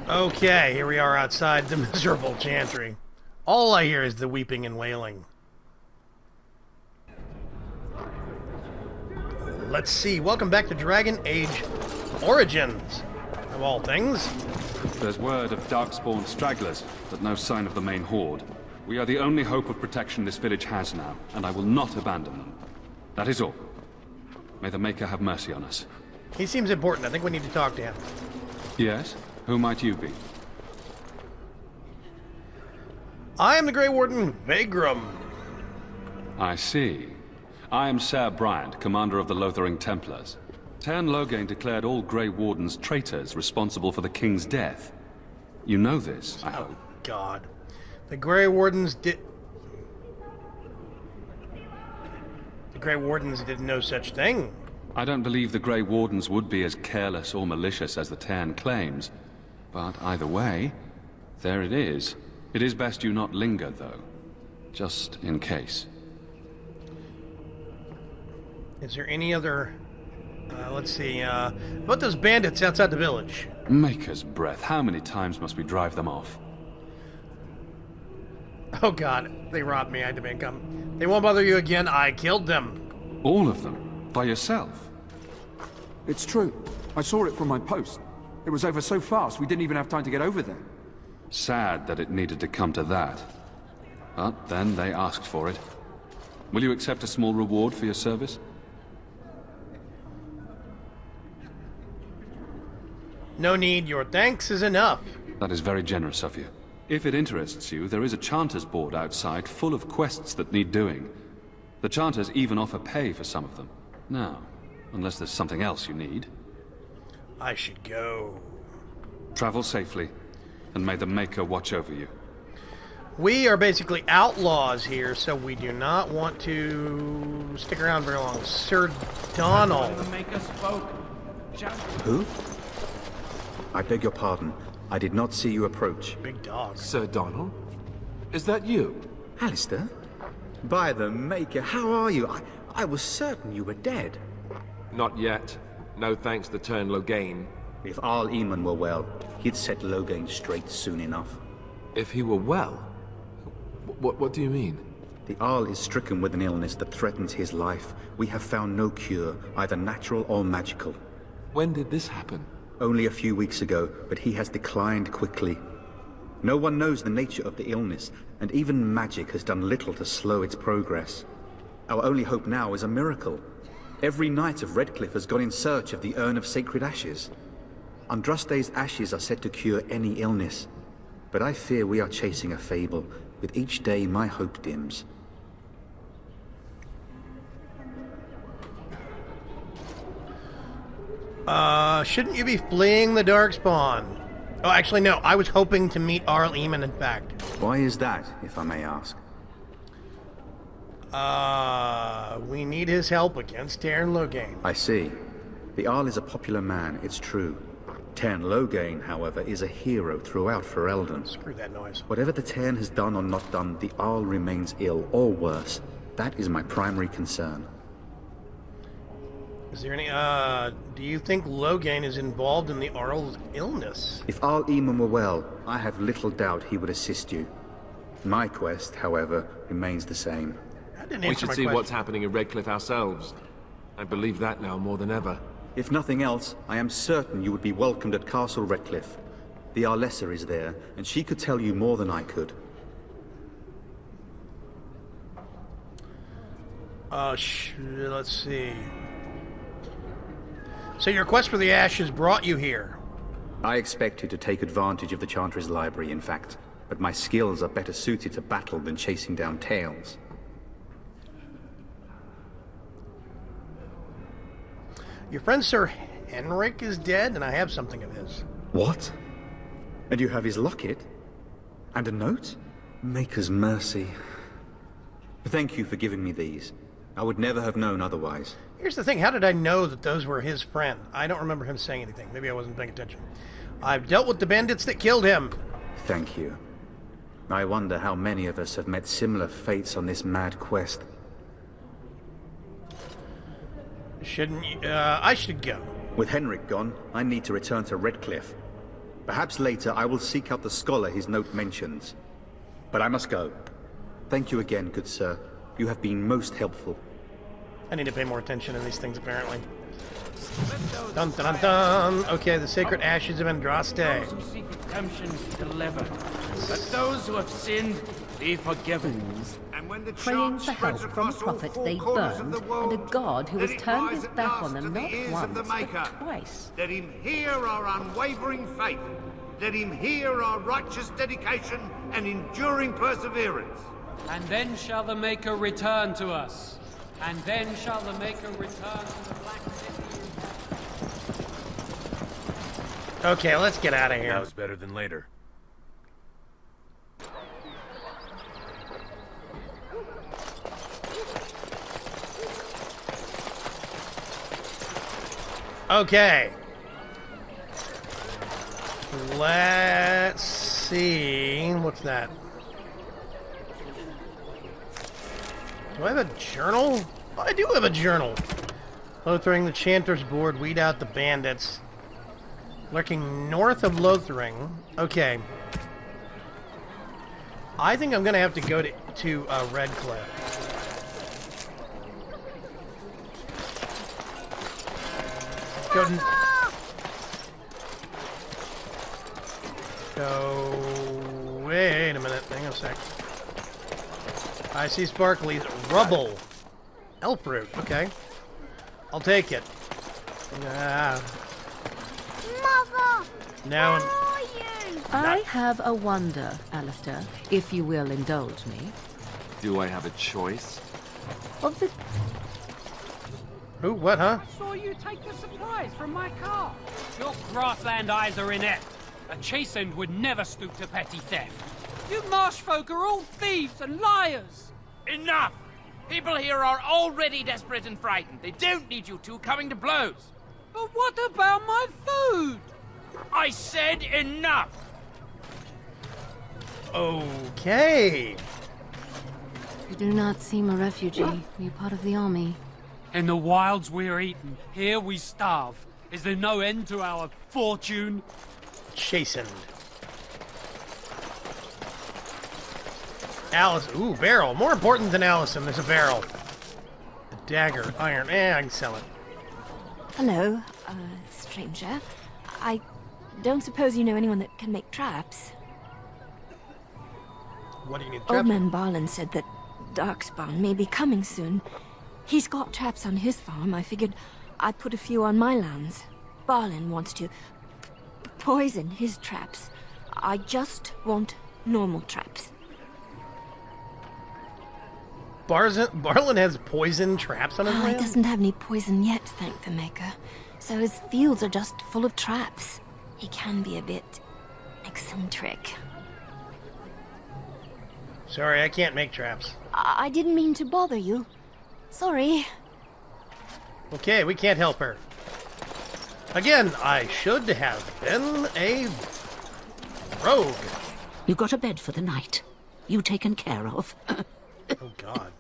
Okay, here we are outside the miserable chantry. All I hear is the weeping and wailing. Let's see. Welcome back to Dragon Age Origins, of all things. There's word of darkspawn stragglers, but no sign of the main horde. We are the only hope of protection this village has now, and I will not abandon them. That is all. May the Maker have mercy on us. He seems important. I think we need to talk to him. Yes? Who might you be? I am the Grey Warden, Vaygrim. I see. I am Ser Bryant, commander of the Lothering Templars. Tern Loghain declared all Grey Wardens traitors responsible for the king's death. You know this, I hope. Oh, God. The Grey Wardens did... The Grey Wardens did no such thing. I don't believe the Grey Wardens would be as careless or malicious as the Tern claims. But either way, there it is. It is best you not linger, though. Just in case. Is there any other... let's see, about those bandits outside the village? Maker's breath, how many times must we drive them off? Oh God, they robbed me, I had to make them. They won't bother you again, I killed them. All of them? By yourself? It's true. I saw it from my post. It was over so fast, we didn't even have time to get over there. Sad that it needed to come to that. But then they asked for it. Will you accept a small reward for your service? No need, your thanks is enough. That is very generous of you. If it interests you, there is a Chanter's board outside full of quests that need doing. The Chanters even offer pay for some of them. Now, unless there's something else you need. I should go. Travel safely, and may the Maker watch over you. We are basically outlaws here, so we do not want to stick around very long. Sir Donald. The Maker spoke. Who? I beg your pardon. I did not see you approach. Big dog. Sir Donald? Is that you? Alistair? By the Maker, how are you? I was certain you were dead. Not yet. No thanks to Tern Loghain. If Arl Eamon were well, he'd set Loghain straight soon enough. If he were well? What do you mean? The Arl is stricken with an illness that threatens his life. We have found no cure, either natural or magical. When did this happen? Only a few weeks ago, but he has declined quickly. No one knows the nature of the illness, and even magic has done little to slow its progress. Our only hope now is a miracle. Every knight of Redcliffe has gone in search of the Urn of Sacred Ashes. Andraste's ashes are said to cure any illness, but I fear we are chasing a fable. With each day, my hope dims. Shouldn't you be fleeing the Darkspawn? Oh, actually, no. I was hoping to meet Arl Eamon, in fact. Why is that, if I may ask? We need his help against Tern Loghain. I see. The Arl is a popular man, it's true. Tern Loghain, however, is a hero throughout Ferelden. Screw that noise. Whatever the Tern has done or not done, the Arl remains ill, or worse. That is my primary concern. Is there any, do you think Loghain is involved in the Arl's illness? If Arl Eamon were well, I have little doubt he would assist you. My quest, however, remains the same. That didn't We answer should my see question. what's happening in Redcliffe ourselves. I believe that now more than ever. If nothing else, I am certain you would be welcomed at Castle Redcliffe. The Arlessa is there, and she could tell you more than I could. Let's see. So your quest for the ashes brought you here. I expected to take advantage of the Chantry's library, in fact, but my skills are better suited to battle than chasing down tales. Your friend Sir Henrik is dead, and I have something of his. What? And you have his locket? And a note? Maker's mercy. Thank you for giving me these. I would never have known otherwise. Here's the thing, how did I know that those were his friend? I don't remember him saying anything. Maybe I wasn't paying attention. I've dealt with the bandits that killed him. Thank you. I wonder how many of us have met similar fates on this mad quest. Shouldn't you, I should go. With Henrik gone, I need to return to Redcliffe. Perhaps later I will seek out the scholar his note mentions. But I must go. Thank you again, good sir. You have been most helpful. I need to pay more attention to these things, apparently. Dun dun dun dun! Okay, the sacred ashes of Andraste. Those who seek redemption delivered. But those who have sinned be forgiven. And when the Praying charm for help spreads from a across all prophet four they corners burned, of the and world, a god who let has it turned rise his at back last on to them the not ears of once, the but Maker. twice. Let him hear our unwavering faith. Let him hear our righteous dedication and enduring perseverance. And then shall the Maker return to us. And then shall the Maker return to the Black City. Okay, let's get out of here. Now's better than later. Okay. Let's see. What's that? Do I have a journal? Oh, I do have a journal. Lothering the Chanter's Board, weed out the bandits. Lurking north of Lothering. Okay. I think I'm going to have to go to Red Cliff. Wait a minute. Hang on a sec. I see sparklies. Rubble. Elf root. Okay. I'll take it. Mother! Now Where are you? I have a wonder, Alistair, if you will indulge me. Do I have a choice? Of the Who? What? Huh? I saw you take the supplies from my car. Your grassland eyes are inept. A chastened would never stoop to petty theft. You marsh folk are all thieves and liars. Enough! People here are already desperate and frightened. They don't need you two coming to blows. But what about my food? I said enough! Okay. You do not seem a refugee. Are you part of the army? In the wilds we're eaten, here we starve. Is there no end to our fortune? Chastened. Alice. Ooh, barrel. More important than Allison, there's a barrel. A dagger. Iron. I can sell it. Hello, stranger. I don't suppose you know anyone that can make traps. What do you need? Old Traps? man Barlin said that Darkspawn may be coming soon. He's got traps on his farm. I figured I'd put a few on my lands. Barlin wants to poison his traps. I just want normal traps. Barlin has poison traps on his He land? doesn't have any poison yet, thank the Maker. So his fields are just full of traps. He can be a bit eccentric. Sorry, I can't make traps. I didn't mean to bother you. Sorry. Okay, we can't help her. Again, I should have been a rogue. You got a bed for the night. You taken care of. Oh, God.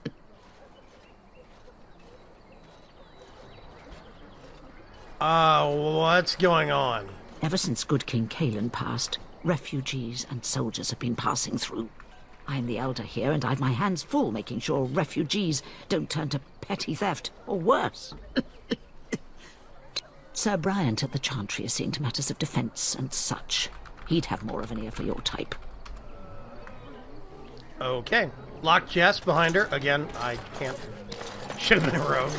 What's going on? Ever since good King Kalen passed, refugees and soldiers have been passing through. I'm the elder here, and I've my hands full making sure refugees don't turn to petty theft, or worse. Sir Bryant at the Chantry is seeing to matters of defence and such. He'd have more of an ear for your type. Okay. Locked chest behind her. Again, I can't. Should have been a rogue.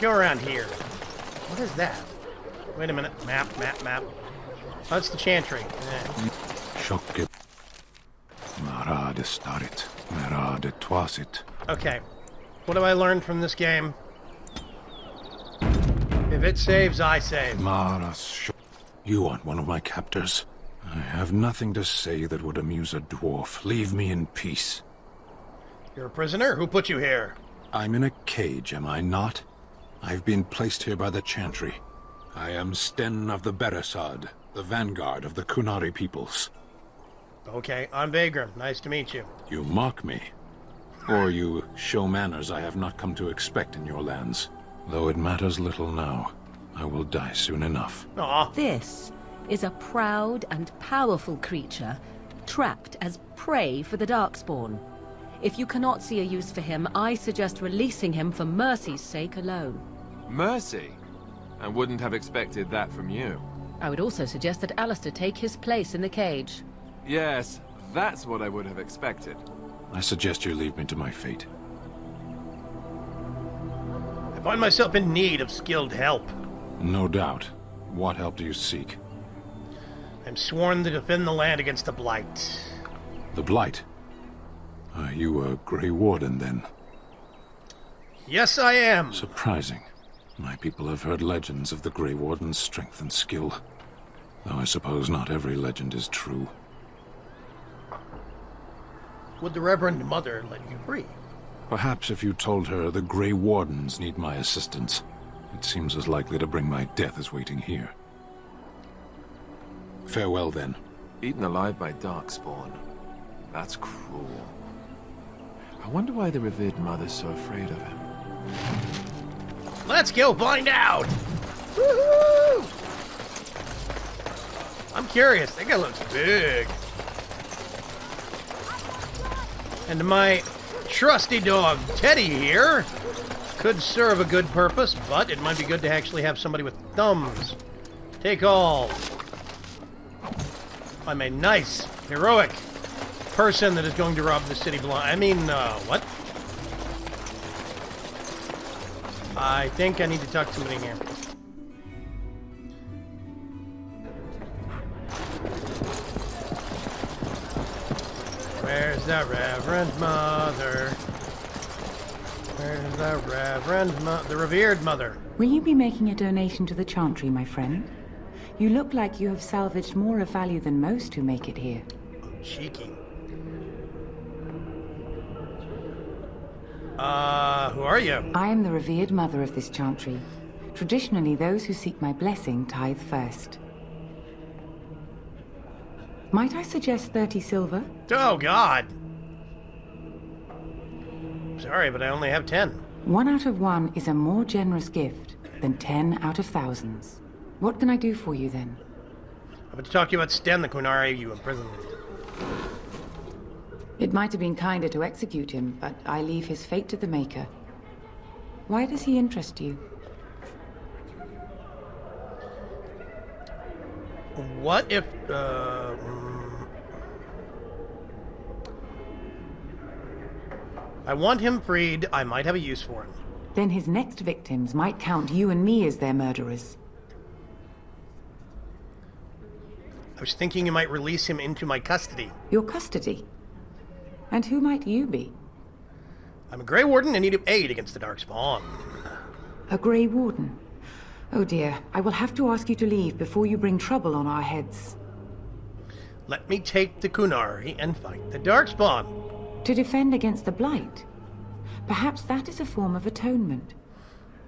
Go around here. What is that? Wait a minute. Map. Oh, that's the Chantry. Chokke. Mara de starit. Mara de twasit. Okay. What have I learned from this game? If it saves, I save. Maras. You aren't one of my captors. I have nothing to say that would amuse a dwarf. Leave me in peace. You're a prisoner? Who put you here? I'm in a cage, am I not? I've been placed here by the Chantry. I am Sten of the Beresad, the vanguard of the Kunari peoples. Okay, I'm Vaygrim. Nice to meet you. You mock me. Or you show manners I have not come to expect in your lands. Though it matters little now. I will die soon enough. Aw. This is a proud and powerful creature trapped as prey for the Darkspawn. If you cannot see a use for him, I suggest releasing him for mercy's sake alone. Mercy? I wouldn't have expected that from you. I would also suggest that Alistair take his place in the cage. Yes, that's what I would have expected. I suggest you leave me to my fate. I find myself in need of skilled help. No doubt. What help do you seek? I'm sworn to defend the land against the Blight. The Blight? Are you a Grey Warden, then? Yes, I am. Surprising. My people have heard legends of the Grey Warden's strength and skill. Though I suppose not every legend is true. Would the Reverend Mother let you free? Perhaps if you told her the Grey Wardens need my assistance. It seems as likely to bring my death as waiting here. Farewell, then. Eaten alive by Darkspawn. That's cruel. I wonder why the revered mother's so afraid of him. Let's go find out! Woohoo! I'm curious. That guy looks big. And my trusty dog, Teddy, here, could serve a good purpose, but it might be good to actually have somebody with thumbs. Take all. I'm a nice, heroic person that is going to rob the city blind. I mean, what? I think I need to talk to somebody here. Where's the Reverend Mother? Where's the Reverend Mother? The revered mother. Will you be making a donation to the Chantry, my friend? You look like you have salvaged more of value than most who make it here. Cheeky. Who are you? I am the revered mother of this Chantry. Traditionally, those who seek my blessing tithe first. Might I suggest 30 silver? Oh, God. Sorry, but I only have 10. 1 out of 1 is a more generous gift than 10 out of thousands. What can I do for you, then? I want to talk to you about Sten, the Qunari you imprisoned. It might have been kinder to execute him, but I leave his fate to the Maker. Why does he interest you? What if, I want him freed. I might have a use for him. Then his next victims might count you and me as their murderers. I was thinking you might release him into my custody. Your custody? And who might you be? I'm a Grey Warden in need of aid against the Darkspawn. A Grey Warden? Oh dear, I will have to ask you to leave before you bring trouble on our heads. Let me take the Qunari and fight the Darkspawn. To defend against the Blight? Perhaps that is a form of atonement.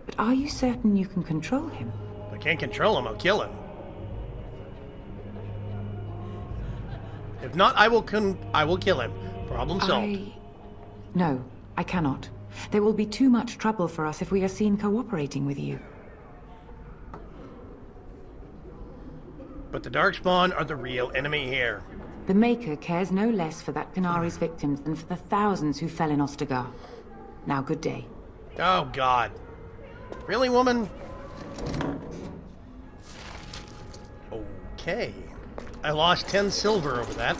But are you certain you can control him? If I can't control him, I'll kill him. If not, I will kill him. Problem solved. No, I cannot. There will be too much trouble for us if we are seen cooperating with you. But the Darkspawn are the real enemy here. The Maker cares no less for that Qunari's victims than for the thousands who fell in Ostagar. Now, good day. Oh, God. Really, woman? Okay. I lost 10 silver over that.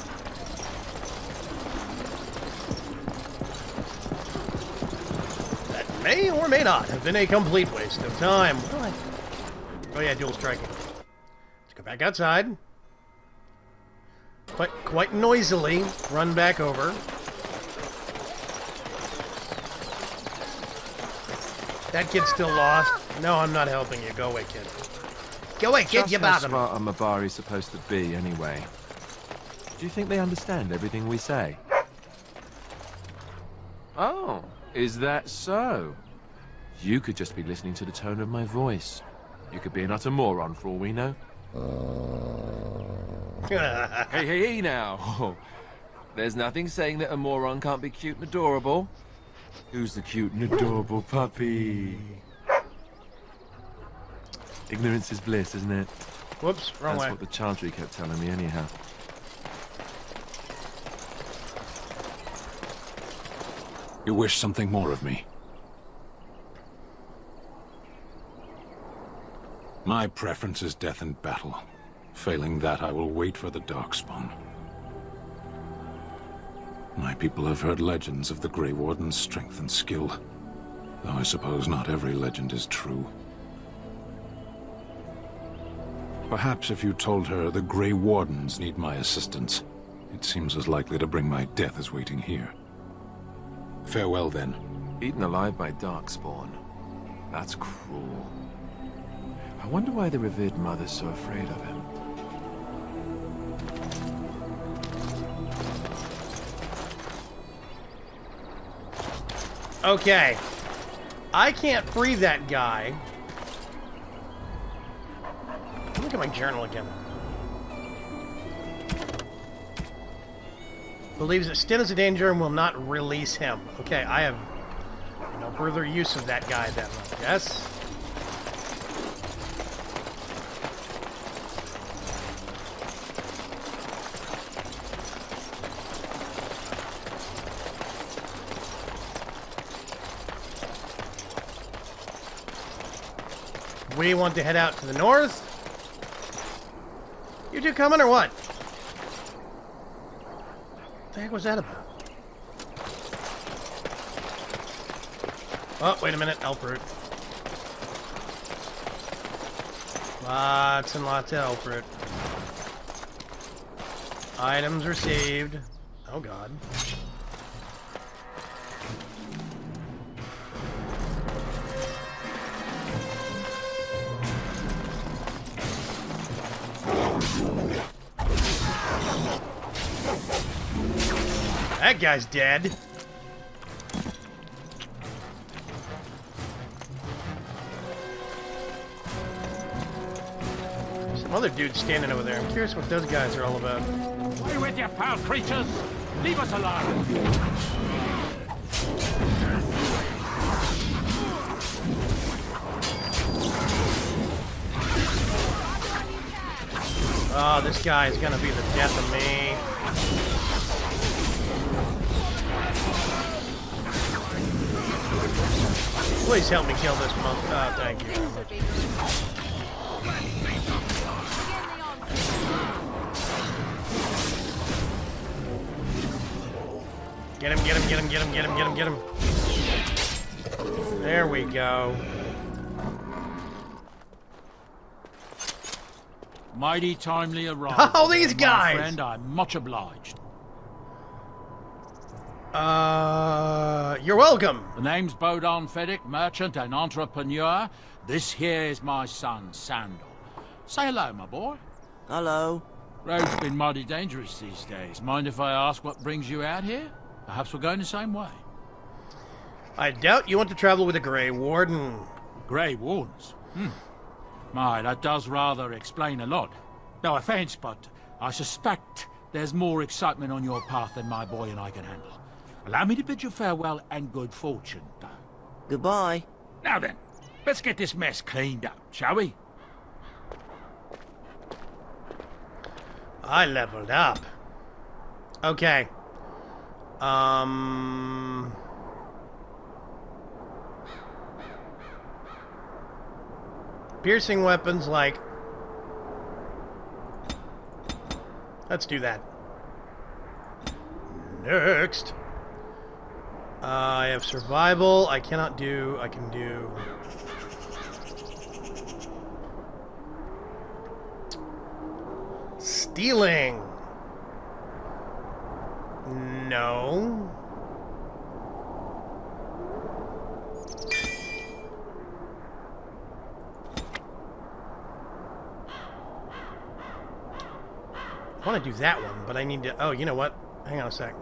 That may or may not have been a complete waste of time. Oh yeah, dual striking. Let's go back outside. Quite noisily run back over. That kid's still lost. No, I'm not helping you. Go away, kid. Go away, kid. You bottom. How smart are Mabari supposed to be, anyway? Do you think they understand everything we say? Oh, is that so? You could just be listening to the tone of my voice. You could be an utter moron for all we know. Hey now. There's nothing saying that a moron can't be cute and adorable. Who's the cute and adorable puppy? Ignorance is bliss, isn't it? Whoops, wrong way. That's what the Chantry kept telling me anyhow. You wish something more of me? My preference is death in battle. Failing that, I will wait for the Darkspawn. My people have heard legends of the Grey Warden's strength and skill, though I suppose not every legend is true. Perhaps if you told her the Grey Wardens need my assistance, it seems as likely to bring my death as waiting here. Farewell, then. Eaten alive by Darkspawn. That's cruel. I wonder why the revered mother's so afraid of him. Okay. I can't free that guy. Look at my journal again. Believes that Sten is a danger and will not release him. Okay, I have no further use of that guy then, I guess. We want to head out to the north. You two coming or what? What the heck was that about? Oh, wait a minute, elf root. Lots and lots of elf root. Items received. Oh god. That guy's dead. Some other dude standing over there. I'm curious what those guys are all about. Away with you, foul creatures! Leave us alone! Oh, this guy is gonna be the death of me. Please help me kill this monk. Oh, thank you very much. Get him, get him, get him, get him, get him, get him, get him. There we go. Mighty timely arrival. Oh, these guys! My friend, I'm much obliged. You're welcome. The name's Bodon Feddick, merchant and entrepreneur. This here is my son, Sandal. Say hello, my boy. Hello. Road's been mighty dangerous these days. Mind if I ask what brings you out here? Perhaps we're going the same way. I doubt you want to travel with a Grey Warden. Grey Wardens? My, that does rather explain a lot. No offense, but I suspect there's more excitement on your path than my boy and I can handle. Allow me to bid you farewell and good fortune, though. Goodbye. Now then, let's get this mess cleaned up, shall we? I leveled up. Okay. Piercing weapons, like... Let's do that. Next. I have survival. I cannot do... I can do... Stealing. No. I want to do that one, but I need to... Oh, you know what? Hang on a sec.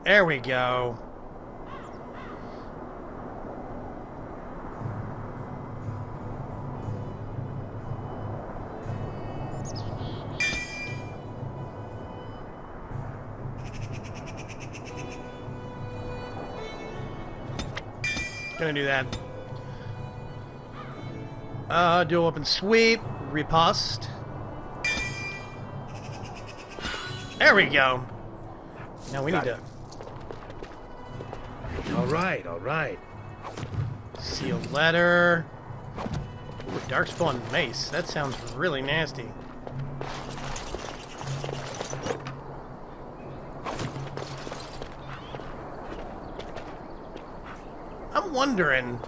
There we go. Gonna do that. Do open sweep. Riposte. There we go. Now we need to... Alright. Sealed letter. Ooh, darkspawn mace. That sounds really nasty. I'm wondering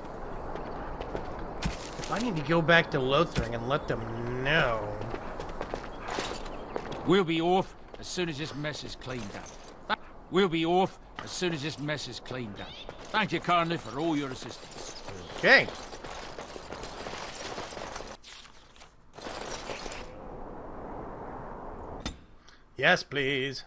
if I need to go back to Lothering and let them know. We'll be off as soon as this mess is cleaned up. We'll be off as soon as this mess is cleaned up. Thank you kindly for all your assistance. Okay. Yes, please.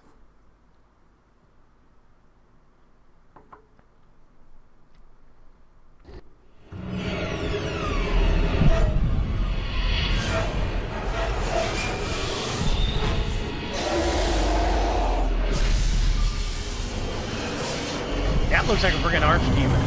That looks like a friggin' archdemon.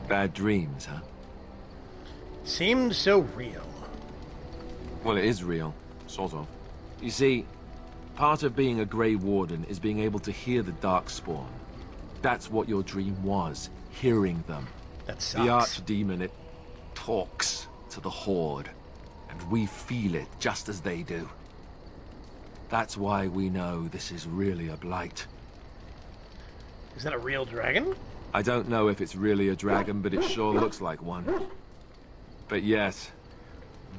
Bad dreams, huh? Seemed so real. Well, it is real, sort of. You see, part of being a Grey Warden is being able to hear the Darkspawn. That's what your dream was, hearing them. That sucks. The archdemon, it talks to the Horde, and we feel it just as they do. That's why we know this is really a blight. Is that a real dragon? I don't know if it's really a dragon, but it sure looks like one. But yes,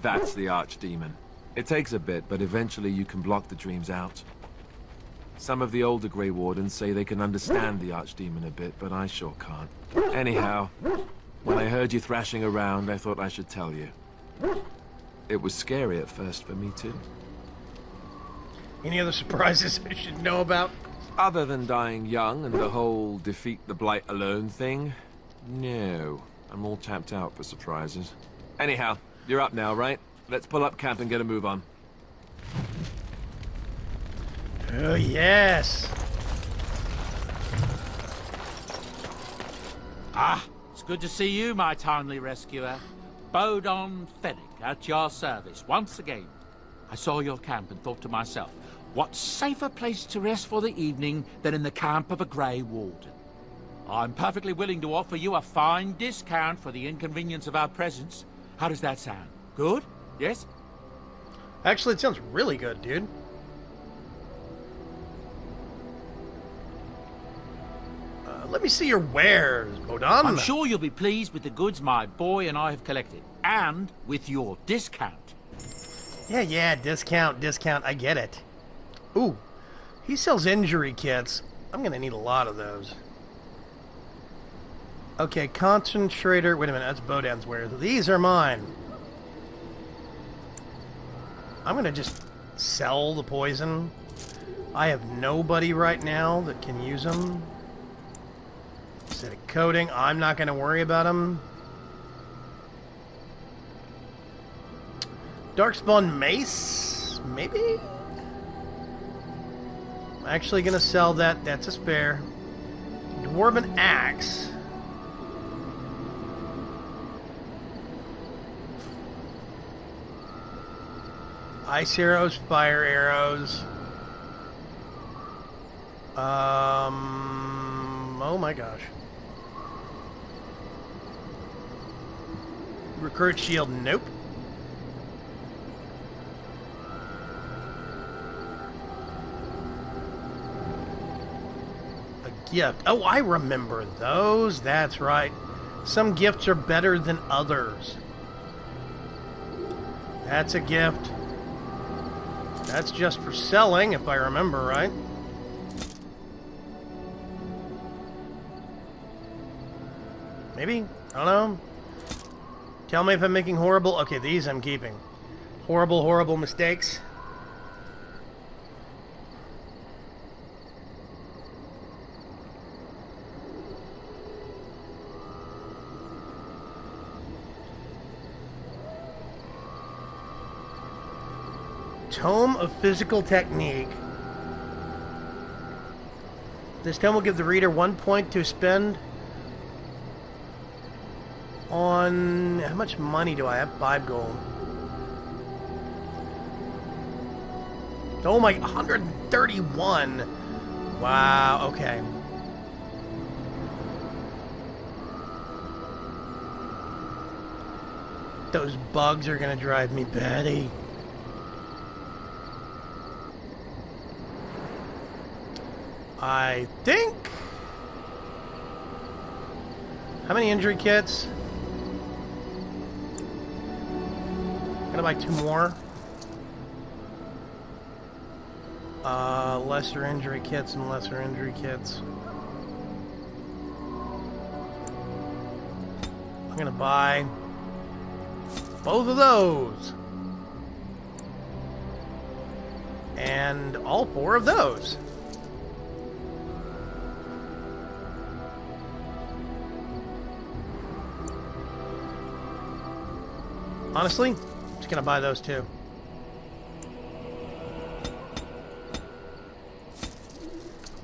that's the archdemon. It takes a bit, but eventually you can block the dreams out. Some of the older Grey Wardens say they can understand the archdemon a bit, but I sure can't. Anyhow, when I heard you thrashing around, I thought I should tell you. It was scary at first for me too. Any other surprises I should know about? Other than dying young and the whole defeat the blight alone thing, no. I'm all tapped out for surprises. Anyhow, you're up now, right? Let's pull up camp and get a move on. Oh, yes. Ah, it's good to see you, my timely rescuer. Bodon Fennec at your service once again. I saw your camp and thought to myself, what safer place to rest for the evening than in the camp of a Grey Warden? I'm perfectly willing to offer you a fine discount for the inconvenience of our presence. How does that sound? Good? Yes? Actually, it sounds really good, dude. Let me see your wares, Bodon. I'm sure you'll be pleased with the goods my boy and I have collected, and with your discount. Yeah, discount, I get it. Ooh, he sells injury kits. I'm gonna need a lot of those. Okay, concentrator, wait a minute, that's Bodan's wares. These are mine. I'm gonna just sell the poison. I have nobody right now that can use them. Instead of coating, I'm not gonna worry about them. Darkspawn mace, maybe? I'm actually gonna sell that. That's a spare. Dwarven axe. Ice arrows, fire arrows. Oh my gosh. Recruit shield, nope. A gift. Oh, I remember those. That's right. Some gifts are better than others. That's a gift. That's just for selling, if I remember right. Maybe? I don't know. Tell me if I'm making horrible... Okay, these I'm keeping. Horrible mistakes. Tome of Physical Technique. This tome will give the reader 1 point to spend on... How much money do I have? 5 gold. Oh my, 131. Wow, okay. Those bugs are gonna drive me batty. I think... How many injury kits? I'm gonna buy 2 more. Lesser injury kits and lesser injury kits. I'm gonna buy both of those. And all 4 of those. Honestly, I'm just gonna buy those 2.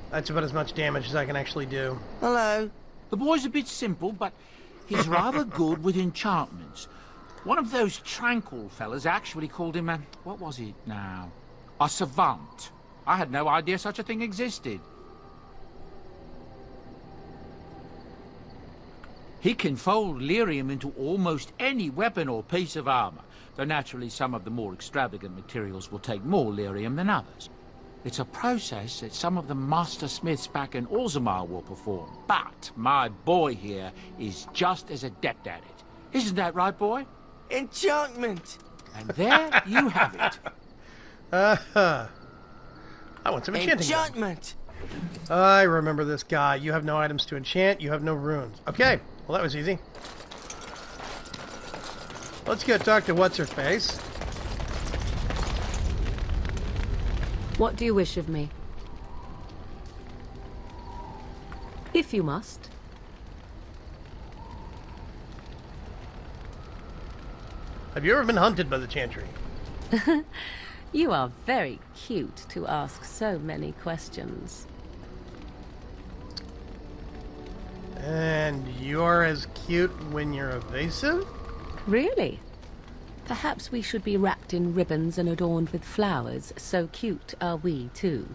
That's about as much damage as I can actually do. Hello. The boy's a bit simple, but he's rather good with enchantments. One of those tranquil fellas actually called him a... What was it now? A savant. I had no idea such a thing existed. He can fold lyrium into almost any weapon or piece of armor, though naturally some of the more extravagant materials will take more lyrium than others. It's a process that some of the master smiths back in Orzammar will perform, but my boy here is just as adept at it. Isn't that right, boy? Enchantment! And there you have it. I want some enchanting. Enchantment! I remember this guy. You have no items to enchant. You have no runes. Okay. Well, that was easy. Let's go talk to What's-Her-Face. What do you wish of me? If you must. Have you ever been hunted by the Chantry? You are very cute to ask so many questions. And you're as cute when you're evasive? Really? Perhaps we should be wrapped in ribbons and adorned with flowers. So cute are we, too.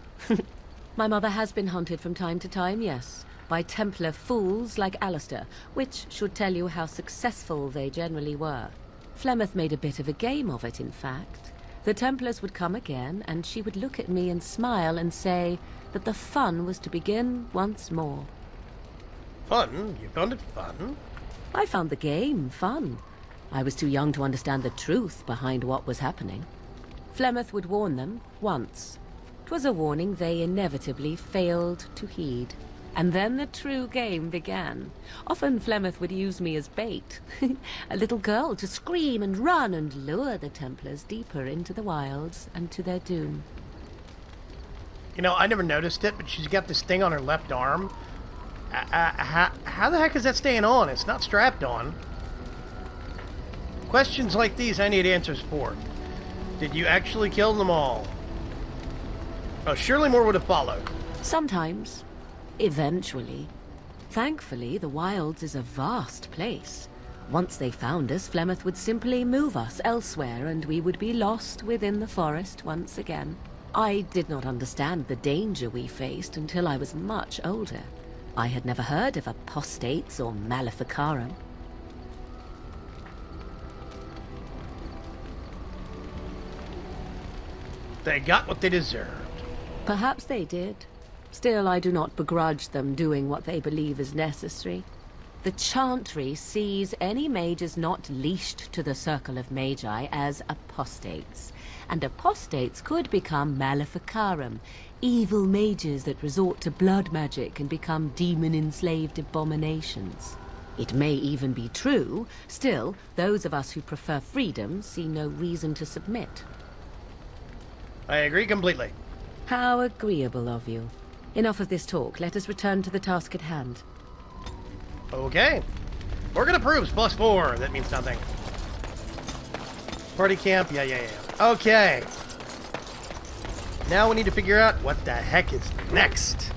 My mother has been hunted from time to time, yes, by Templar fools like Alistair, which should tell you how successful they generally were. Flemeth made a bit of a game of it, in fact. The Templars would come again, and she would look at me and smile and say that the fun was to begin once more. Fun? You found it fun? I found the game fun. I was too young to understand the truth behind what was happening. Flemeth would warn them once. 'Twas a warning they inevitably failed to heed. And then the true game began. Often Flemeth would use me as bait. A little girl to scream and run and lure the Templars deeper into the wilds and to their doom. You know, I never noticed it, but she's got this thing on her left arm. How the heck is that staying on? It's not strapped on. Questions like these I need answers for. Did you actually kill them all? Oh, surely more would have followed. Sometimes. Eventually. Thankfully, the wilds is a vast place. Once they found us, Flemeth would simply move us elsewhere, and we would be lost within the forest once again. I did not understand the danger we faced until I was much older. I had never heard of apostates or maleficarum. They got what they deserved. Perhaps they did. Still, I do not begrudge them doing what they believe is necessary. The Chantry sees any mages not leashed to the Circle of Magi as apostates. And apostates could become maleficarum, evil mages that resort to blood magic and become demon-enslaved abominations. It may even be true. Still, those of us who prefer freedom see no reason to submit. I agree completely. How agreeable of you. Enough of this talk. Let us return to the task at hand. Okay. Organ approves, +4. That means nothing. Party camp, yeah. Okay. Now we need to figure out what the heck is next.